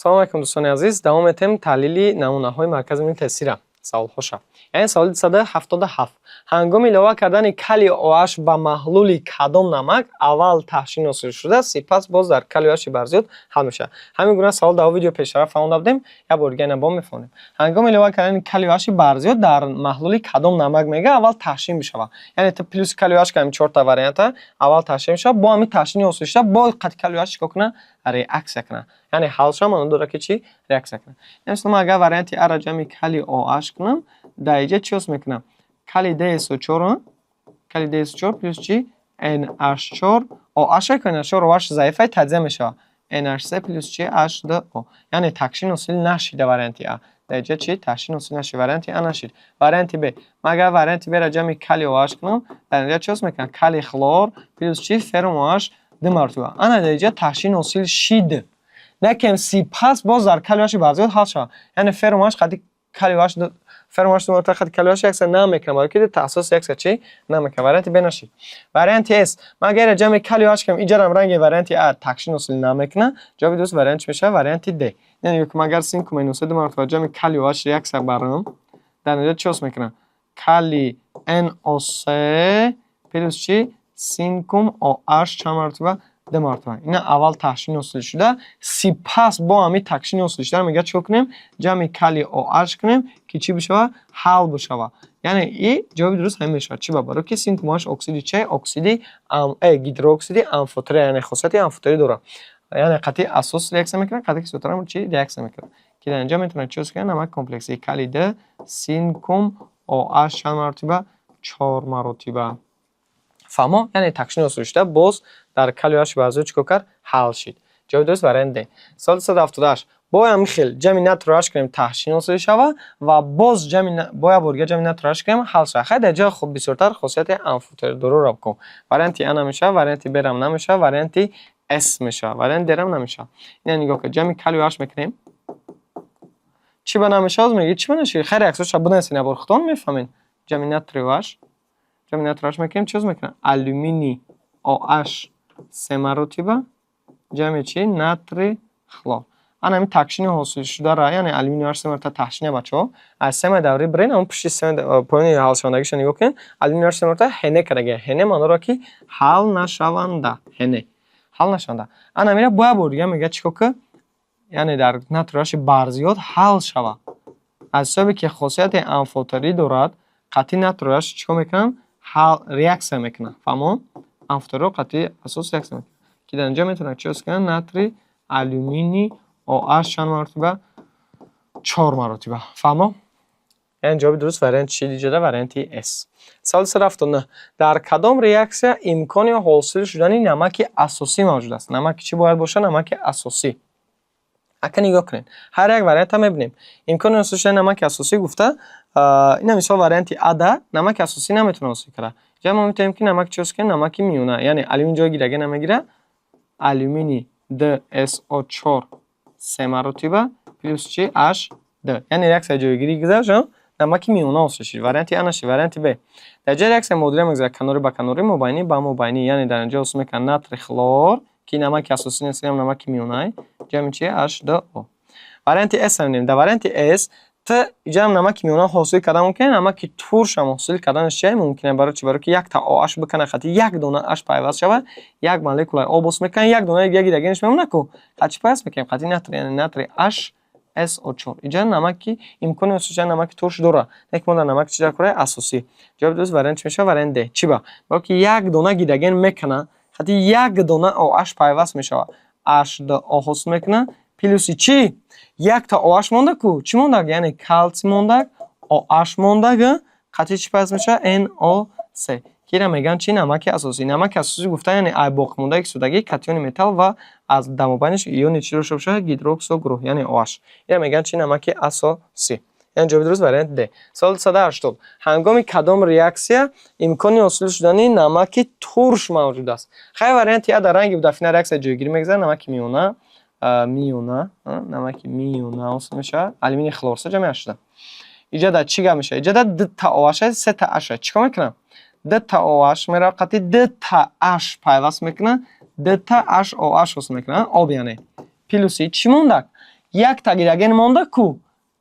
салом алейкум дӯстони азиз, давом метем таҳлили намунаҳои маркази имрои тестира. Саволҳоша. Яъне саволи 277. Ҳангоми илова кардани калий OH ба маҳлули кадом намак аввал таҳшин ҳосил шуда, сипас боз дар калий OH барзиёд ҳал мешавад. Ҳамин гуна савол дар видео пешраф фаҳмонда будем, як бор дига бо мефонем. Ҳангоми илова кардани калий OH барзиёд дар маҳлули кадом намак мега аввал таҳшин мешавад. Яъне плюс калий OH ки ҳамин 4 та варианта аввал таҳшин мешавад, бо ҳамин таҳшини ҳосил шуда бо қати калий OH чикор кунад реаксия кунад. Яъне ҳал шуда маъно дорад ки чӣ реаксия кунад. Мислан ман агар варианти А ра ҷамъи калий OH кунам, дар инҷа чӣ ҳосил мекунам? Калий DSO4 плюс чӣ NH4 OH ки NH4 OH заифа таҷзия мешавад. NH3 плюс чӣ H2O. Яъне такшин ҳосил нашид варианти А. Дар инҷа чӣ такшин ҳосил нашид варианти А нашид. Варианти Б. Ман агар варианти Б ра ҷамъи калий OH кунам, дар инҷа чӣ ҳосил мекунам? Калий хлор плюс чӣ феррум OH 2 маротиба. Ана дар инҷа такшин ҳосил шид. Некем сипас боз дар калий OH барзиёд ҳал шавад. Яъне феррум OH қати калий OH феррум OH маротиба қати калий OH якса намекунад, балки таъссус якса чӣ намекунад. Варианти Б нашид. Варианти С. Ман агар ҷамъи калий OH кунам, инҷарам ранги варианти А такшин ҳосил намекунад, ҷавоби дуруст вариант чӣ мешавад? Варианти Д. Яъне ки ман агар синк минус 2 маротиба ҷамъи калий OH реаксия барам, дар инҷа чӣ ҳосил мекунам? Калий NO3 плюс чӣ синкум OH чанд маротиба? 2 маротиба. Ина аввал таҳшин ҳосил шуда, сипас бо ҳамин такшини ҳосил шуда мега чӣ кунем? Ҷамъи калий OH кунем ки чӣ бишавад? Ҳал бишавад. Яъне и ҷавоби дуруст ҳамин мешавад. Чӣ ба баро ки синкум OH оксиди чӣ? Оксиди гидрооксиди амфотори, яъне хосияти амфотори дорад. Яъне қати асос реаксия мекунад, қати кислотарам чӣ реаксия мекунад. Ки дар инҷа метавонад чӣ ҳосил кунад? Намак комплекси калий D синкум OH чанд маротиба? 4 маротиба. фаҳмо? Яъне такшин ҳосил шуда боз дар калий OH барзиёд чикор кард? Ҳал шид. Ҷавоби дуруст вариант Д. Соли 278. Бо ҳамин хел ҷамъи натри OH кунем таҳшин ҳосил шавад ва боз бо як бор дига ҷамъи натри OH кунем ҳал шавад. Хай дар ҷо хуб бисёртар хосияти амфотори дороро бикун. Варианти А намешавад, варианти Б рам намешавад, варианти С мешавад, варианти Д рам намешавад. Ина нигоҳ кунед. ҷамъи калий OH мекунем. Чӣ ба намешавад меги? Чӣ ба намешавад? Хай реаксияша будааст ин бор худтон мефаҳмед. ҷамъи натри OH мекунем, чӣ ҳосил мекунем? Алюминий OH 3 маротиба ҷамъи чӣ? Натри хлор. Ана ҳамин такшини ҳосил шудара, яъне алюминий OH 3 маротиба таҳшине бачаҳо. аз сема даври бирен, ҳамон пушти сема поёни ҳалшавандагиша нигоҳ кунед. Алюминий OH 3 маротиба ҳене кардаги. Ҳене маъно дорад ки ҳал нашаванда. Ҳене ҳал нашаванда. Ана мира бо як бор дига мега чикор ки яъне дар натри OH барзиёд ҳал шавад. аз ҳисоби ки хосияти амфотори дорад, қати натри OH чикор мекунанд? ҳал реаксия мекунад. фаҳмон? амфоториро қати асос реаксия мекунад. Ки дар инҷа метавонад чӣ ҳосил кунад? Натри алюминий OH чанд маротиба? 4 маротиба. фаҳмо? яъне ҷавоби дуруст варианти чӣ диҷада? Варианти С. саволи 279. дар кадом реаксия имкони ҳосил шудани намаки асосӣ мавҷуд аст? Намаки чӣ бояд бошад? Намаки асосӣ. ака нигоҳ кунед. ҳар як варианта мебинем. имкони ҳосил шудани намаки асосӣ гуфта, ина мисол варианти А да намаки асосӣ наметавонад ҳосил карда. ҷа мо метавонем ки намак чӣ ҳосил кунем? намаки миёна, яъне алюминий ҷои гирагӣ намегирад. алюминий DSO4 3 маротиба плюс чӣ? H2. яъне реаксия ҷойгирӣ гузашт, намаки миёна ҳосил шид. варианти А нашид. варианти Б. дар ҷои реаксия модира мегузарад канори ба канори, мубайнӣ ба мубайнӣ, яъне дар инҷа ҳосил мекунад натри хлор ки намаки асосӣ нест, ин намаки миёна, ҷамъи чӣ? H2O. варианти С мебинем. дар варианти С ҷамъ намаки миёна ҳосил кардан мумкин, намаки туршам ҳосил карданаш чӣ мумкин? барои чӣ? барои ки як та OH бикана қати як дона H пайваст шавад, як молекулаи об ҳосил мекунад, як дона дига гирагинаш мемона ку. қати пайваст мекунем? қати натри, яъне натри HSO4. инҷа намаки имкони ҳосил шудани намаки турш дорад. як мо дар намаки чӣ дар кора? Асосӣ. ҷавоби дуруст вариант чӣ мешавад? Вариант Д. чӣ ба? барои ки як дона гидроген мекана, қати як дона OH пайваст мешавад. H2O ҳосил мекунад плюси чӣ? як та OH монда ку. чӣ мондак? яъне калтсий мондак, OH мондак, қати чӣ пайваст мешавад? NO3. ки ира меган чӣ? намаки асосӣ. намаки асосӣ гуфта, яъне ай боқимондаи кислотагӣ, катиони металл ва аз дар мобайнаш иони чӣ дошта бошад? гидроксо гурӯҳ, яъне OH. ира меган чӣ? намаки асосӣ. яъне ҷавоби дуруст вариант Д. соли 280. ҳангоми кадом реаксия имкони ҳосил шудани намаки турш мавҷуд аст? хай варианти А дар ранги будафина реаксия ҷойгирӣ мегузарад, намаки миёна, намаки миёна ҳосил мешавад. алюминий хлорса ҷамъи шуда. инҷа дар чӣ гап мешавад? инҷа дар 2 та OH 3 та H. чикор мекунам? 2 та OH меравад, қати 2 та H пайваст мекунад, 2 та HOH ҳосил мекунад. об яъне плюси чӣ мондак? یک تا گیدروگن مونده کو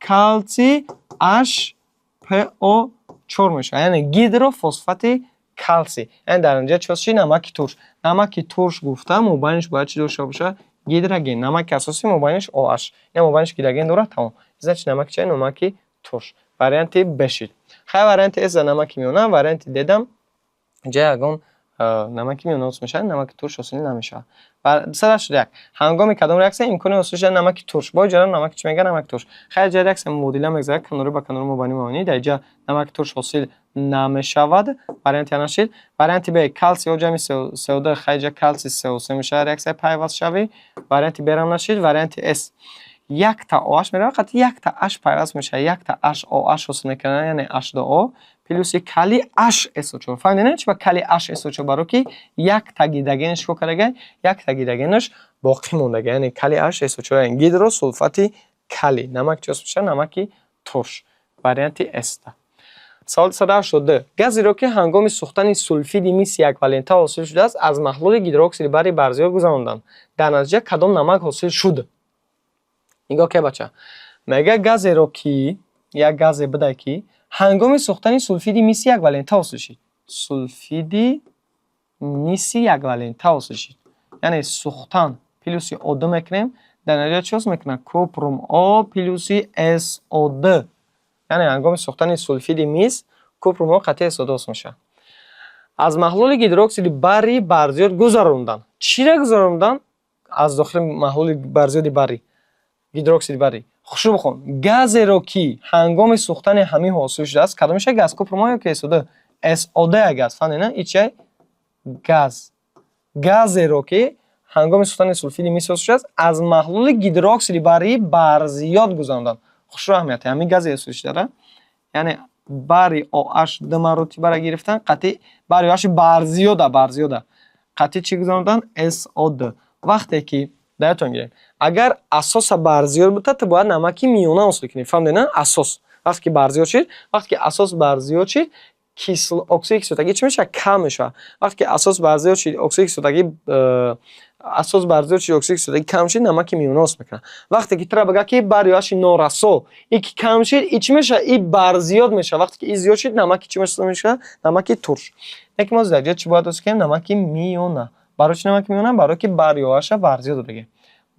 کالسی HPO4 میشه، یعنی گیدروفسفات کالسی. یعنی در اینجا چی نمک ترش. نمک ترش گفتم مبینش باید چی داشته باشه؟ گیدروگن. نمک اساسی مبینش OH، یعنی مبینش گیدروگن داره تمام. ازش نمک چه؟ نمک ترش. وریانت بشید. خیلی وریانت از نمک میونه. وریانت دیدم جای اگون نمک میونه میشه، نمک ترش اصلی نمیشه. و سرش یک هنگامی کدام ریاکسیون امکان اصلیش نمک ترش با جرا نمک چی میگه نمک ترش. خیلی جای ریاکسیون مدل میگذاره کنار با کنار مبانی مبانی در اینجا نمک ترش اصل نمیشود. وریانت نشید. وریانت ب کلسیم و جمع CO2 خیلی کلسیم CO3 میشه ریاکسیون پیوست شوی. وریانت ب هم نشید. وریانت اس یک تا OH میره وقت یک تا H پیوست میشه، یک تا HOH اصل میکنه یعنی H2O پلوس کلی HSO4. فهمیدین چی با کلی HSO4 برای که یک تا گیدروگنش کو کرده، یک تا گیدروگنش باقی مونده، یعنی کلی HSO4 یعنی گیدروسولفات کلی. نمک چی میشه؟ نمک ترش. وریانت است. سوال 182 گازی را که هنگام سوختن سولفید میس یک ولنتا حاصل شده است از محلول گیدروکسید بری برزیار گذراندند، در نتیجه کدام نمک حاصل شد؟ نگاه که بچه میگه گازی را که یک گاز بده که هنگام سوختن سولفید میس یک ولنتا حاصل شد. سولفید میس یک ولنتا حاصل شد یعنی سوختن پلوس O2 میکنیم، در نتیجه چی حاصل میکنه؟ کوپروم O پلوس SO2. یعنی هنگام سوختن سولفید میس کوپروم O قطعه SO2 حاصل میشه. از محلول گیدروکسید بری برزیار گذراندن. چی را گذراندن؟ از داخل محلول برزیار بری گیدروکسید بری. خوشو بخون گازی را که هنگام سوختن همین حاصل شده است کدامش گاز؟ کوپروم یا که SO2 SO2 گاز. فهمیدین این چیه؟ گاز. گازی را که هنگام سوختن سولفید میس حاصل شده است از محلول گیدروکسید بری برزیاد گذراندن. خوش اهمیت همین گاز حاصل شده، یعنی بری OH دو مراتب برای گرفتن قطعی بری OH برزیاده قطعی چی گذراندن؟ SO2. وقتی که درتون گیرید اگر اساس برزیاد بوده تو باید نمکی میونه حاصل کنید. فهمیدین؟ اساس وقتی که برزیاد شد، وقتی که اساس برزیاد شد اکسید کیسوتگی چی میشه؟ کم میشه. وقتی که اساس برزیاد شد اکسید کیسوتگی اکسید کیسوتگی کم شد نمک میونه حاصل میکنه. وقتی که ترا بگه که بریاش نوراسو یک کم شد چی میشه؟ این برزیاد میشه. وقتی که این زیاد شد نمک چی میشه؟ نمک ترش. یک ما زدید چی باید حاصل کنیم؟ نمک میونه. برای چی نمک میونه؟ برای که بریاش برزیاد دیگه.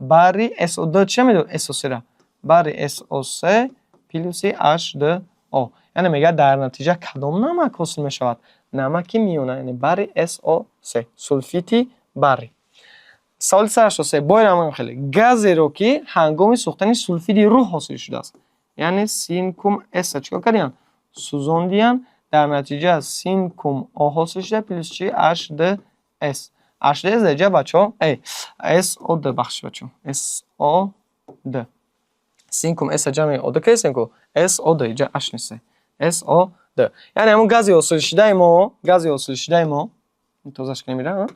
بری SO2 چه میده؟ SO3 را. بری SO3 پلوس H2O. یعنی میگه در نتیجه کدام نمک حاصل میشود؟ نمک میونه، یعنی بری SO3 سولفیتی بری. سوال 183 باید خیلی گازی رو که هنگام سوختن سولفید رو حاصل شده است، یعنی سینکوم اس چیکار کردین؟ سوزوندین، در نتیجه از سینکوم او حاصل شده پلوس چی؟ H2S. H2S دیگه بچه SO2 بخش بچه SO2 سینکوم اس جمع O2 که سینکوم SO2 اینجا H نیسته SO2. یعنی همون گازی حاصل شده ما توضیحش کنیم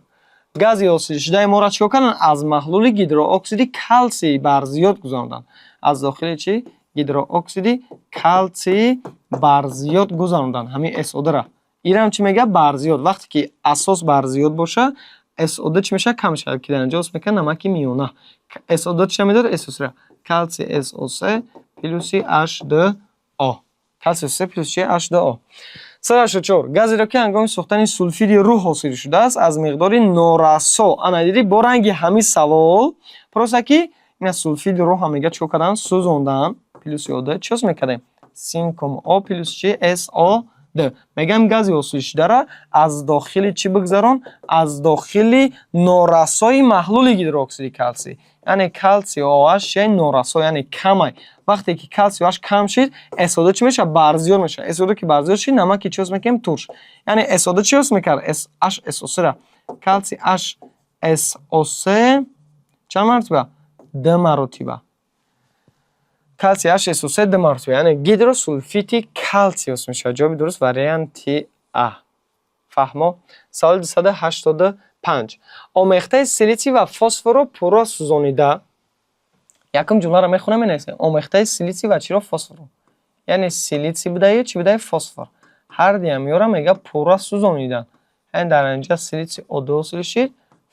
گازی حاصل شده ما را چیکار کردن؟ از محلول گیدروکسید کلسی برزیاد گذراندن. از داخل چی؟ گیدروکسید کلسی برزیاد گذراندن. همین SO2 را ایران چی میگه؟ برزیاد. وقتی که اساس برزیاد باشه SO2 چی میشه؟ کم میشه. که در اینجا اسم میکنه نمک میونه. SO2 چی میداره؟ SO3 کلسی SO3 پلوس H2O. کلسی SO3 پلوس H2O. 184 گازی را که هنگام سوختن سولفید رو حاصل شده است از مقدار نوراسو. انا دیدی با رنگ همین سوال پروسه که این سولفید رو هم میگه چیکار کردن؟ سوزوندن پلوس O2 چیز میکردیم؟ سینکوم O پلوس چی؟ SO2. میگم گازی حاصل شده را از داخل چی بگذارن؟ از داخل نوراسوی محلول گیدروکسید کلسی، یعنی کلسی OH نوراسو یعنی کمه. وقتی که کلسی OH کم شد SO2 چی میشه؟ برزیاد میشه. SO2 که برزیاد شد نمک چی حاصل میکنیم؟ ترش. یعنی SO2 چی حاصل میکرد؟ HSO3 را کلسی HSO3 چند مرتبه؟ 2 مرتبه. کلسی HSO3 2 مرتبه، یعنی گیدروسولفیت کلسی حاصل میشه. جواب درست وریانت ا. فهمو؟ سوال 285 آمیخته سیلیسی و فسفر رو پورا سوزانیده. یکم جمله را میخونم مینویسم. آمیخته سیلیسی و چی رو؟ فسفر. یعنی سیلیسی بوده چی بوده؟ فسفر. هر دیامیورا میگه پورا سوزانیدن. یعنی در اینجا سیلیسی O2 حاصل شد.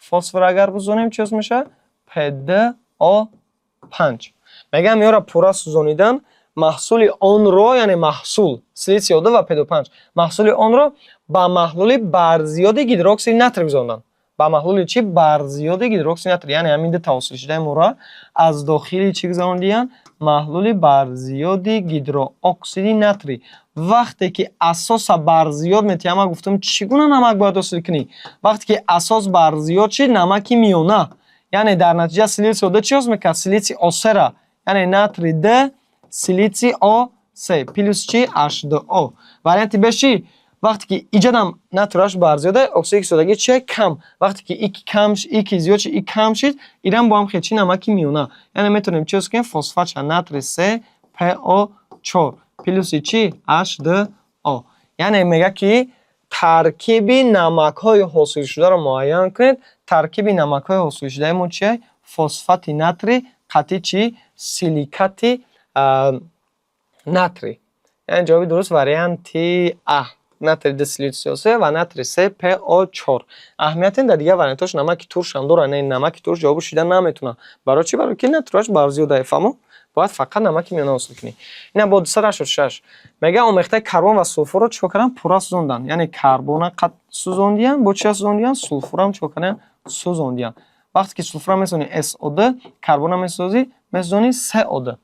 فسفر اگر بزنیم چی میشه؟ P2O5. میگم میاره پورا سوزانیدن محصول آن رو، یعنی محصول سیلیسی O2 و P2O5 محصول آن رو با محلول برزیاد گیدروکسید ناتری گذاردن. با محلول چی؟ برزیاد گیدروکسید ناتری، یعنی همین ده توصیل شده مورا از داخلی چی گذاردن؟ محلول برزیاد گیدروکسید ناتری. وقتی که اساس برزیاد میتونم گفتم چگونه نمک باید حاصل کنی؟ وقتی که اساس برزیاد چی؟ نمکی میونه، یعنی در نتیجه سیلیسی O2 چی هست میکنه؟ سیلیسی O3 را، یعنی ناتری ده سیلیسی O3 پلوس چی؟ H2O. وریانت ب چی؟ وقتی که ایجادم ناتریش برزیاده اکسید سودگی چیه؟ کم. وقتی که ایک کم ایک زیاد چی؟ ایک کم شید ایران با هم خیلی چی نمکی میونه، یعنی میتونیم چی کنیم؟ فسفات ناتری 3 PO4 پلوس چی؟ H2O. یعنی میگه که ترکیب نمک های حاصل شده رو معین کنید. ترکیب نمک های حاصل شده ما چیه؟ فسفات ناتری قطعی چی؟ سیلیکات ناتری. یعنی جوابی درست وریانت ا، ناتری ده سیلیسی O3 و ناتری 3 PO4. اهمیت این در دیگه وریانتاش نمک ترش هم داره، نه نمک ترش جواب شیدن نمیتونه. برای چی؟ برای که ناتریش برزیاده. فهمو؟ باید فقط نمک میونه حاصل کنی. اینا با 286 میگه آمیخته کربن و سولفور رو چیکار کردن؟ پورا سوزوندن. یعنی کربن قد سوزوندن، با چی سوزوندن؟ سولفور هم چیکار کردن؟ سوزوندن. وقتی که سولفور میسازی SO2، کربن هم میسازی CO2.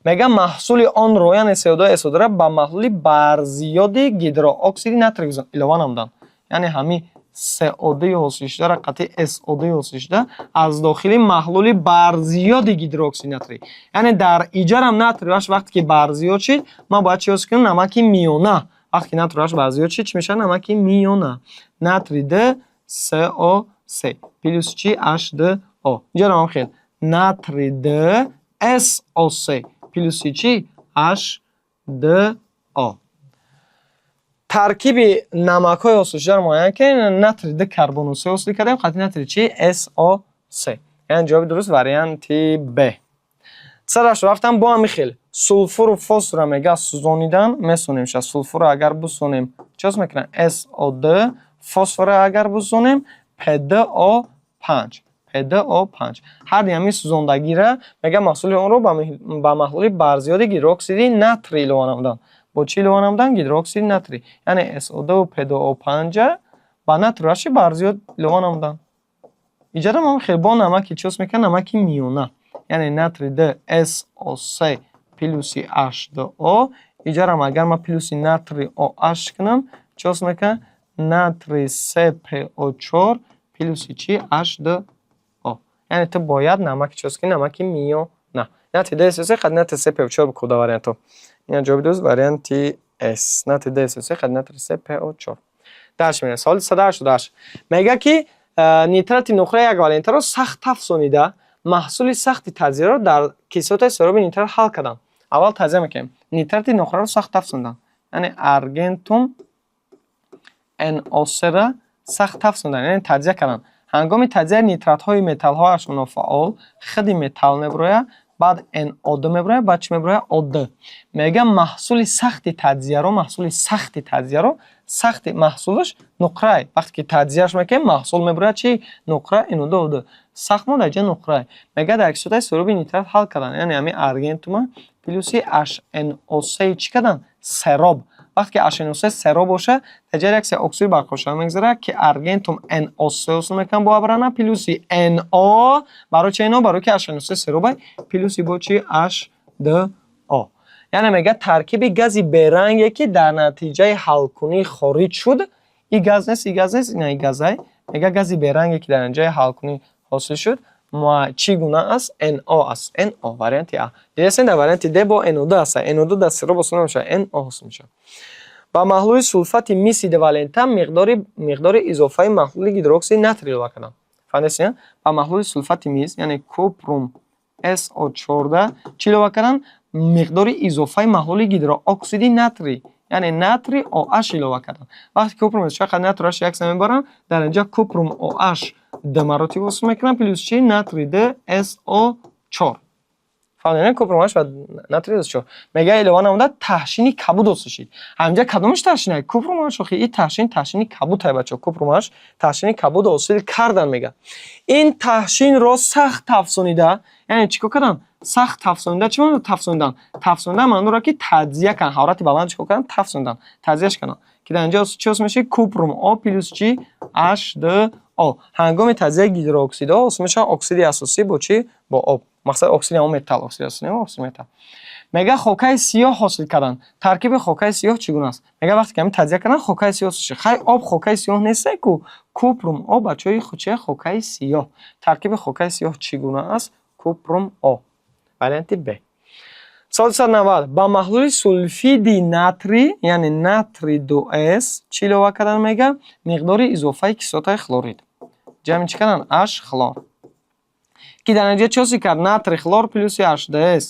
میگه محصول آن رو، یعنی CO2 SO2 را با محلول برزیاد گیدروکسید ناتری علاوه نمودن. یعنی همین CO2 حاصل شده را قطعی SO2 حاصل شده از داخلی محلول برزیاد گیدروکسید ناتری. یعنی در ایجاد هم ناتریش وقتی که برزیاد شد ما باید چی حاصل کنیم؟ نمک میونه. وقتی که ناتریش برزیاد شد چی میشه؟ نمک میونه. ناتری ده CO3 پلوس چی؟ H2O. اینجا هم خیلی ناتری ده SO3 پلوس چی؟ H2O. ترکیب نمک های حاصل شده رو معین کنیم. ناتری ده کربن و 3 حاصل کردیم، قطعی ناتری چی؟ SO3. یعنی جواب درست وریانت ب. سرش رفتم با همی سولفور و فسفر میگه سوزانیدن میسونیم. سولفور اگر بسونیم چیز میکنن؟ SO2. فسفر اگر بسونیم P2O5. P2O5. هر یمی سوزاندگی را میگه محصول اون رو با محلول برزیاد گیدروکسید ناتری علاوه نمودن. با چی علاوه نمودن؟ گیدروکسید ناتری. یعنی SO2 و P2O5 با ناتریش برزیاد علاوه نمودن. ایجاد ما خیلی با نمکی چیز میکنه؟ نمکی میونه. یعنی ناتری ده SO3 پلوسی H2O. ایجاد ما اگر ما پلوسی ناتری OH کنم چیز میکنه؟ ناتری 3 PO4 پلوسی چی؟ H2O. یعنی تو باید نمک چیز کنی؟ نمکی میونه. ناتری ده SO3 قد ناتری 3 PO4 بکوده وریانتو. این جواب درست وریانت S. ناتری ده SO3 قد ناتری 3 PO4. درش میره. سوال 188 میگه که نیترات نقره یک والنت رو سخت افزونیده محصول سخت تجزیه رو در کیسات سراب نیترات حل کردن. اول تجزیه میکنیم. نیترات نقره رو سخت افزوندن، یعنی ارگنتوم NO3 را سخت افزوندن، یعنی تجزیه کردن. هنگام تجزیه نیترات های متال هایش منفعل خود متال میبره، بعد NO2 میبره، بعد چی میبره؟ O2. میگم محصول سخت تجزیه رو سخت محصولش نقره. وقتی که تجزیهش میکنیم محصول میبره چی؟ نقره NO2. سخت ما در جای نقره. میگه در کیسات سراب نیترات حل کردن، یعنی همین ارگنتوم پلوسی HNO3 چی کردن؟ سراب. وقتی که HNO3 سراب باشه تجاری یک اکسید برخوشان میگذاره که ارگنتوم NO3 حاصل میکنه با برانه پلوسی NO. برای چه اینا؟ برای که HNO3 سرابه پلوسی با چی؟ H2O. یعنی میگه ترکیب گازی برنگی که در نتیجه حل کنی خارج شد. این گاز نیست، نه این گازه. میگه گازی برنگی که در نتیجه حل کنی حاصل شد ما چگونه است؟ NO است. NO وریانت ا. دیگه در وریانت د با NO2 است. NO2 در سراب حاصل نمیشه، NO حاصل میشه. با محلول سولفات میسید والنتا مقدار اضافه محلول گیدروکسید ناتری رو کردن. فهمیدین؟ با محلول سولفات میز یعنی کوپروم SO14 چی رو کردن؟ مقدار اضافه محلول گیدروکسید ناتری، یعنی ناتری OH رو کردن. وقتی کوپروم چقدر ناتریش یک سم میبرن در اینجا کوپروم OH دو مراتب وصل میکنن پلوس چی؟ ناتری ده SO4. فهمیدین کپر ماش و ناتری SO4 میگه ایلوان نموده تحشین کبود هستشید همینجا کدومش تحشینه کپر ماش خیلی تحشین کبود های بچه کپر ماش تحشین کبود حاصل کردن میگه این تحشین رو سخت تفسونیده یعنی چیکار کردن سخت تفسونیده چی معنی تفسونیده معنی را که تجزیه کردن حرارت بالای چیکار کردن تفسوندن تجزیهش کردن که در اینجا چی اسمش میشه کوپروم او پلس چی H2O هنگام تجزیه گیدروکسید اسمش میشه اکسید اساسی با چی با آب مثلا اکسید متال اکسید اساسی اکسید متال میگه خاکای سیاه حاصل کردن ترکیب خاکای سیاه چگونه است میگه وقتی که همین تجزیه کردن خاکای سیاه چه خیلی آب خاکای سیاه نیست کو کوپروم او بچهای خودچه خاکای سیاه ترکیب خاکای سیاه چگونه است کوپروم او وارینت ب سوال 190 با محلول سولفید ناتری یعنی ناتری 2S چی لوا کردن میگه مقدار اضافه کیسوت خلورید جمع چی کردن H خلور که در نتیجه چی کرد ناتری خلور پلس H2S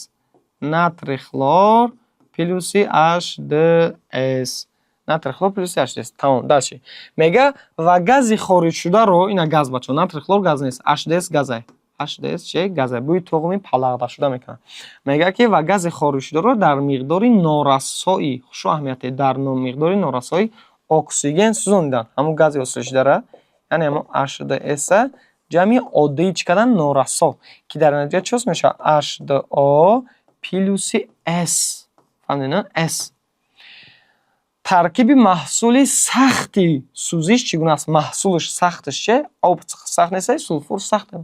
ناتری خلور پلس H2S ناتری خلور پلس H2S تمام داشتی میگه و گاز خارج شده رو اینا گاز بچه ناتری خلور گاز نیست H2S گازه H2S چه گازه بوی توغمی پلاغده شده میکنه میگه که و گاز خارج شده رو در مقدار نارسایی شو اهمیت در مقدار نارسایی اکسیژن سوزوندن همون گاز اصلیش داره یعنی همون H2S جمعی عادی چی کردن نارسا که در نتیجه چی میشه H2O پلس S فهمیدین S ترکیب محصول سختی سوزش چگونه است محصولش سختش چه آب سخت نیست سولفور سخته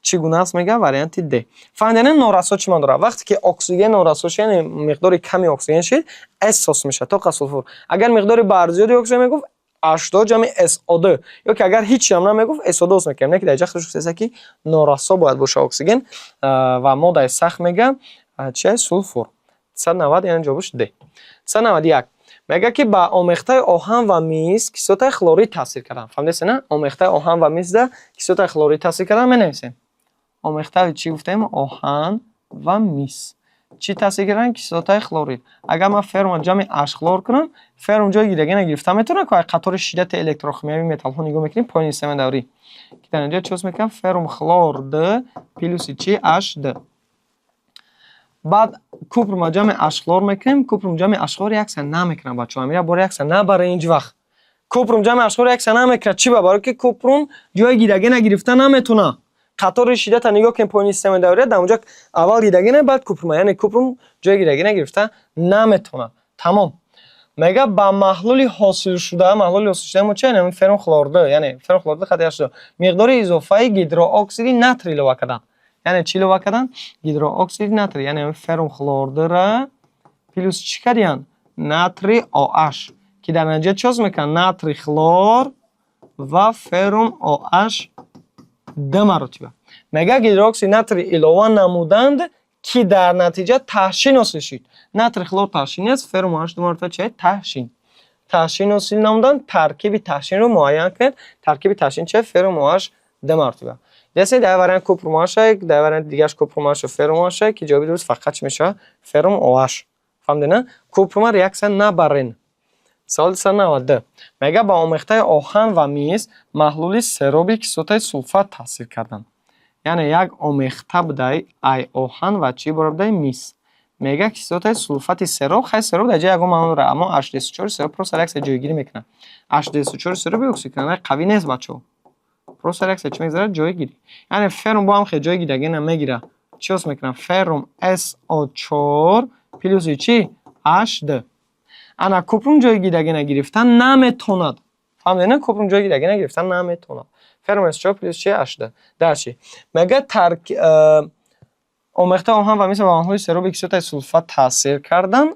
چگونه است میگه وارینت د فهمیدین نارسا چی معنی داره وقتی که اکسیژن نارساش یعنی مقدار کمی اکسیژن شد اس میشه تا سولفور اگر مقدار برزیادی اکسیژن میگفت H2 جمع SO2 یا که اگر هیچ هم نمیگفت SO2 میگم نه که در جخش خصوصی که نارسا باید باشه اکسیژن و ماده سخت میگه چه سولفور 190 یعنی جوابش د 191 میگه که با آمیخته آهن و میز کیسوت خلورید تاثیر کردن فهمیدین نه آمیخته آهن و میز ده کیسوت خلورید تاثیر کردن می‌نویسیم آمیخته چی گفتیم آهن و میز چی تاثیر کردن کیسوت خلورید اگر من فرم جمع H خلور کنم فرم جای گیرگی نگرفته میتونه که قطار شدت الکتروشیمیایی متال ها نگاه میکنیم پایین سیستم دوری که در اینجا چوز میکنم فرم خلور د پلس چی H د بعد کوپرم جمع H خلور میکنیم کوپرم جمع H خلور یک سن نمیکنه بچه‌ها میره برای یک سن نه برای اینج وقت کوپرم جمع H خلور یک سن نمیکنه چی برای که کوپرم جای گیرگی نگرفته نمیتونه قطار شدت نگاه کنیم پایین سیستم دوری در اونجا اول گیرگی نه بعد کوپرم یعنی کوپرم جای گیرگی نگرفته نمیتونه تمام میگه با محلول حاصل شده ما چه یعنی فرم خلورده یعنی فرم خلورده خط شده مقدار اضافه هیدروکسید ناتری لوا کردن یعنی چی لوا کردن هیدروکسید ناتری یعنی فرم خلورده را پلس چی کردن ناتری OH که در نتیجه چیز میکنن ناتری خلور و فرم OH دو مرتبه میگه هیدروکسید ناتری علاوه نمودند که در نتیجه تحشین حاصل شد ناتری خلور تحشین است فرم OH دو مرتبه چه تحشین حاصل نمودن ترکیب تحشین رو معین کرد ترکیب تحشین چه فرم OH دو مرتبه جیسے در وارنت کوپروم OH در وارنت دیگه‌اش کوپروم OH و فرم OH که جوابی درست فقط چی میشه فرم OH فهمیدین کوپروم ریاکشن نبرین سوال 192 میگه با آمیخته آهن و میز محلول سراب کیسوت سولفات تاثیر کردن یعنی یک آمیخته بوده ای آهن و چی بوده میز میگه کیسوت سولفات سراب خیلی سراب در جای معنی داره اما H2SO4 سراب پروس ریاکس جایگیری میکنه H2SO4 سراب اکسیژن قوی نیست بچه‌ها پروس ریاکس چی میذاره جایگیری یعنی فرم با هم خیلی جایگیری نمیگیره چیز میکنه فرم SO4 پلس چی H2 انا کوپروم جایگیری نگرفتن نمیتوند فهمیدین کوپروم جایگیری نگرفتن نمیتوند فرم SO4 پلس چی H2 در چی میگه ترک آمیخته آهن و میز با محلول سراب کیسوت سولفات تاثیر کردن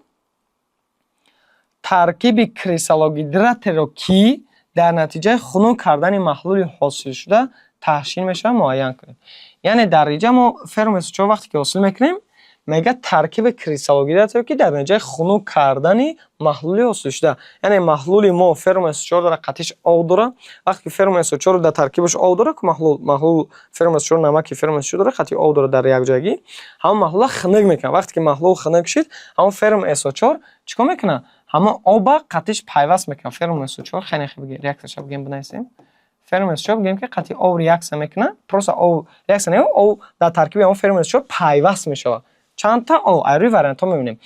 ترکیب کریستالوگیدرات رو کی در نتیجه خنک کردن محلول حاصل شده تحشین میشه معین کنیم یعنی در اینجا ما فرم SO4 وقتی که حاصل میکنیم میگه ترکیب کریستالوگیدرات رو که در نتیجه خنک کردن محلول حاصل شده یعنی محلول ما فرم SO4 داره قطعش آب داره وقتی که فرم SO4 رو در ترکیبش آب داره که محلول فرم SO4 نمک فرم SO4 داره قطعی آب داره در یک جایی همون محلول خنک میکنه وقتی که محلول خنک شد همون فرم SO4 چیکار میکنه همون آب قطعش پیوست میکنه فرم SO4 خیلی بگیم ریاکشن بگیم بنویسیم فرم SO4 بگیم که قطعی آب ریاکشن میکنه پروسه آب ریاکشن او در ترکیب همون فرم SO4 پیوست میشه چند تا او روی وارنت ها میبینیم.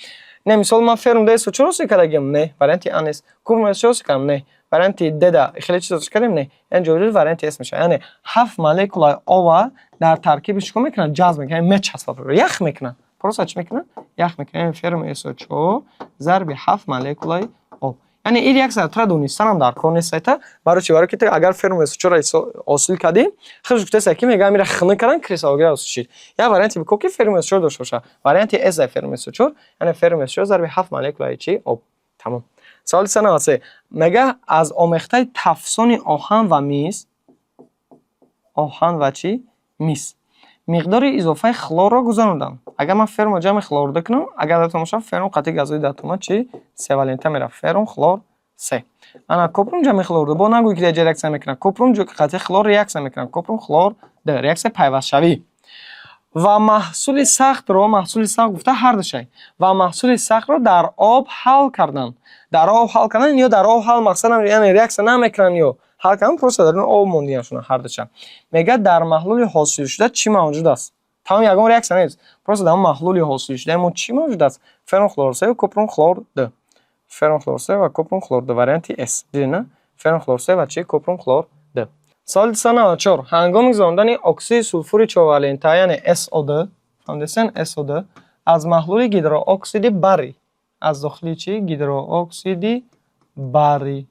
نه مثال من فرم ده SO4 استفاده نه وارنتی آن است. کورم SO کردم نه وارنتی ددا خیلی چیز کردیم نه اینجوری وارنتی اس میشه. یعنی 7 مولکولای او در ترکیبش کم میکنن جذب میکنن مچ هست یخ میکنن پروسه چی میکنن یخ میکنن فرم SO4 ضرب 7 مولکولای او. یعنی این ریاکسیون ترادونیستان هم در کار نیست تا برای چی؟ برای که اگر فرم SO4 حاصل کردیم خیلی جوته سکی میگه میره خنک کردن کریستالگرافی حاصل یا وارنتی بکو که فرم SO4 داشته باشه وارنتی اس فرم SO4 یعنی فرم SO4 ضرب 7 مولکولای چی او. تمام. سوال سه نواسه میگه از آمیخته تفسون آهن و میز آهن و چی میز مقدار اضافه خلور را گذراندم. اگر من فرم جمع خلور بکنم اگر داتم باشه فرم قطعی گازوی داتم چی 3 والنته میره فرم خلور 3 انا کپرم جمع خلور دو با نگویی که ریاکسیون میکنه کپرم جو قطعی خلور ریاکسیون میکنه کپرم خلور ده ریاکسیون پیوست شوی و محصول سخت رو محصول سخت گفته هر دو شی و محصول سخت رو در آب حل کردن در آب حل کردن یا در آب حل مقصد یعنی ریاکسیون نمیکنن یا حل کردن پروسه دارن آب موندینشون هر دو شی میگه در محلول حاصل شده چی موجود است تمام یگان ریاکسیون نیست پروسه در محلول حاصل شده اما چی موجود است فرم خلور 3 و کپرم خلور 2 فرم خلور 3 و کپرم خلور 2 وارنتی اس دیدین فرم خلور 3 و چی کپرم خلور 2 سال سنا 4 هنگام گذراندن اکسید سولفور 4 والنته یعنی SO2 فهمیدین SO2 از محلول گیدرواکسید بری از داخلی چی گیدرواکسید بری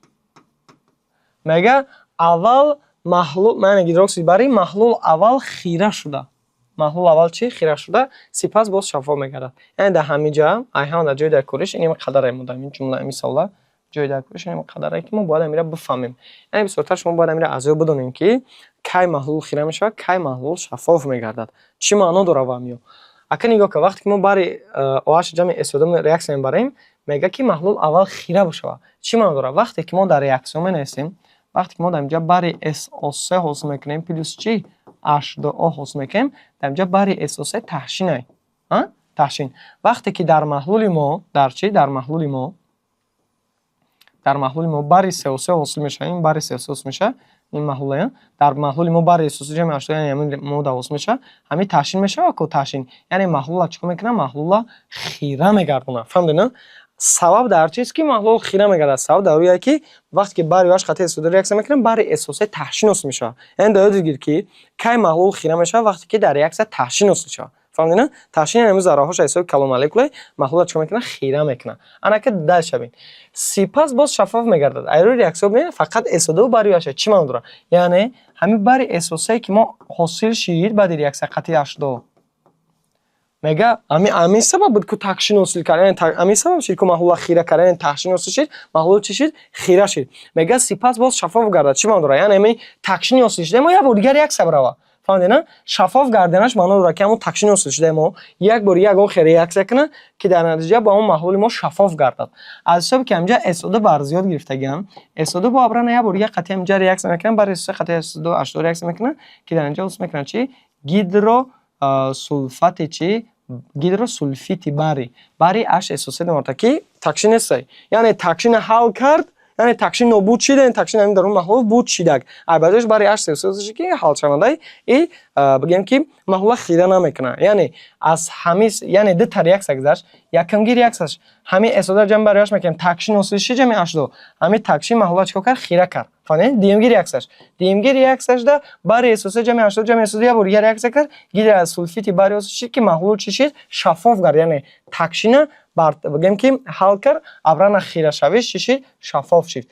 میگه اول محلول من گیدرواکسید بری محلول اول خیره شده محلول اول چی خیره شده سپس باز شفاف میگردد یعنی در همین جا ایهان در جای در کورش این قدر مودم این جمله مثالا جای در کورش این قدره که ما باید میره بفهمیم یعنی به صورت شما باید میره از بدونیم که کی محلول خیره میشه کی محلول شفاف میگردد چی معنا داره و میو اگه نگاه که وقتی که ما برای OH جمع SO2 ریاکسیون میبریم میگه که محلول اول خیره بشه چی معنا داره وقتی که ما در ریاکسیون هستیم وقتی که ما در اینجا برای SO3 حاصل میکنیم پلوس چی H2O حاصل میکنیم در اینجا برای SO3 تحشینه تحشین وقتی که در محلول ما در چی در محلول ما برای CO3 حاصل میشه این برای CO3 میشه این محلول در محلول ما برای SO3 جمع H2 یعنی همین مواد حاصل میشه همین تحشین میشه و کو تحشین یعنی محلول چیکار میکنه محلول خیره میگردونه فهمیدین سبب در چیز که محلول خیره میگردد سبب در رویه که وقتی که برای واش قطعه SO2 ریاکسیون میکنه برای SO3 تحشین حاصل میشه یعنی در دیگه که کی محلول خیره میشه وقتی که در ریاکسیون تحشین حاصل میشه فهمیدین تحشین یعنی ذره‌هاش حساب کلومولکولای محلول چیکار میکنه خیره میکنه انا که دل شبین سپس باز شفاف میگردد ایرو ریاکسیون نه فقط SO2 برای واش چی معنا داره یعنی همین برای SO3 که ما حاصل شید بعد ریاکسیون قطعه H2 میگه امی سبب بود که تحشین حاصل کردن امی سبب شد که محلول خیره کردن تحشین حاصل شد محلول چی شد خیره شد میگه سپس باز شفاف گردد چی معنا داره یعنی امی تحشین حاصل شده ما یک بار دیگه ریاکسیون برای فهمیدین شفاف گردنش معنا داره که همون تحشین حاصل شده ما یک بار یک آخر ریاکسیون کنه که در نتیجه با اون محلول ما شفاف گردد از حساب که اینجا SO2 بر زیاد گرفتگیان SO2 با ابران یک بار یک قطعه اینجا ریاکسیون میکنن برای SO3 قطعه SO2 H2 ریاکسیون میکنن که در اینجا اسم میکنن چی گیدرو سولفات چی گیدروسولفیت باری HSO3 دارد که تحشین است یعنی تحشین حل کرد یعنی تحشین نابود شده این تحشین همین در اون محلول بود شده البته برای HSO3 که حل شونده ای بگیم که محلول خیره نمیکنه یعنی از همین یعنی دو تا ریاکسیون گذشت یکمگی ریاکسیونش همین SO2 جمع برایش میکنیم تحشین حاصل شد جمع H2 همین تحشین محلول چیکار کرد خیره کرد فهمیدین دیمگی ریاکسیونش ده برای SO3 جمع H2 جمع SO2 یا بر ریاکسیون کرد گیدروسولفیت برای حاصل شد که محلول چی شد شفاف گرد یعنی تحشین بگیم که حل کرد ابران خیره شویش چی شد شفاف شد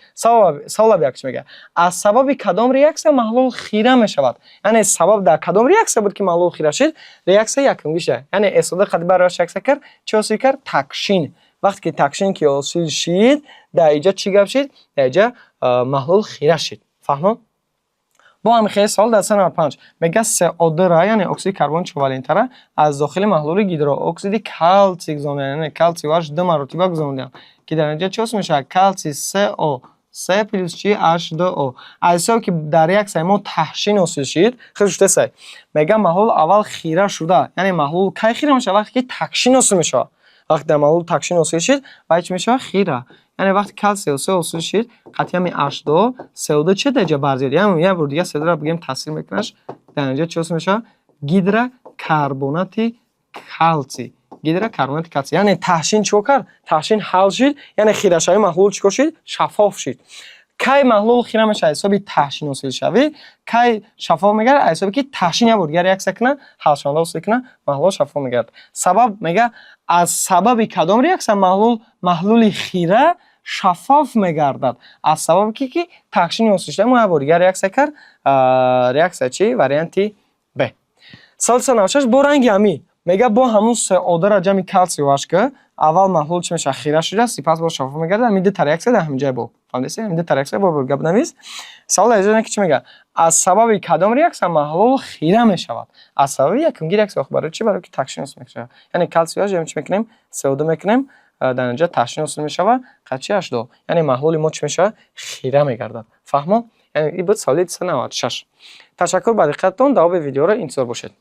سوال بیاکش میگه از سبب کدام ریاکسیون محلول خیره میشود یعنی سبب در کدام ریاکسیون بود که محلول خیره شد ریاکسیون یکمگی شد یعنی SO2 قد برایش ریاکسیون کرد چی حاصل کرد تحشین وقتی که تحشین که حاصل شد در اینجا چی گپ شد در اینجا محلول خیره شد فهمون با هم خیلی سال در سن 5 میگه CO2 را یعنی اکسید کربن 4 والنته را از داخل محلول گیدرواکسید کلسیم گذراندن یعنی کلسیم واش دو مرتبه گذراندن که در اینجا چی میشه کلسیم CO3 پلوس چی H2O از حساب که در ریاکسیون ما تحشین حاصل شد خیلی شده سه میگه محلول اول خیره شده یعنی محلول کی خیره میشه وقتی که تحشین حاصل میشه وقتی در محلول تحشین حاصل شد و چی میشه خیره یعنی وقتی کلسیم CO3 حاصل شد قطعی همین H2 CO2 چه درجه برزیاد یعنی یه بار دیگه CO2 را بگیم تاثیر میکنش در اینجا چی میشه گیدرا کربنات کلسی гидрокарбонати кальсий. Яъне таҳшин чико кард? Таҳшин ҳал шид, яъне хирашавии маҳлул чико шид? Шаффоф шид. кай маҳлул хира мешавад ҳисоби таҳшин ҳосилшавӣ, кай шаффоф мегардад аз ҳисоби ки таҳшин набуд, гар реаксия кунад, ҳалшаванда ҳосил кунад, маҳлул шаффоф мегардад. Сабаб мега аз сабаби кадом реаксия маҳлули хира шаффоф мегардад? Аз сабаби ки таҳшини ҳосил шуда набуд, гар реаксия кард, реаксия чи? Варианти Б. Соли 96 бо ранги ҳамӣ мега бо ҳамун се одара ҷамъи калсий OH аввал маҳлул чӣ мешавад? Хира шуда, сипас бо шаффоф мегардад. Ҳамин дута реаксия дар ҳамин ҷай бо. Фаҳмидеси? Ҳамин дута реаксия бо гап навис. Савол аҷиб ки чӣ мегӯяд? Аз сабаби кадом реаксия маҳлул хира мешавад? Аз сабаби якумги реаксия. Барои чӣ? Барои ки таҳшин ҳосил мешавад. Яъне калсий OH чӣ мекунем? CO2 мекунем, дар натиҷа таҳшин ҳосил мешавад. Қачи H2. Яъне маҳлули мо чӣ мешавад? Хира мегардад. Фаҳмо? Яъне ин буд соли 296. Ташаккур ба диққататон. Давоми видеоро интизор бошед.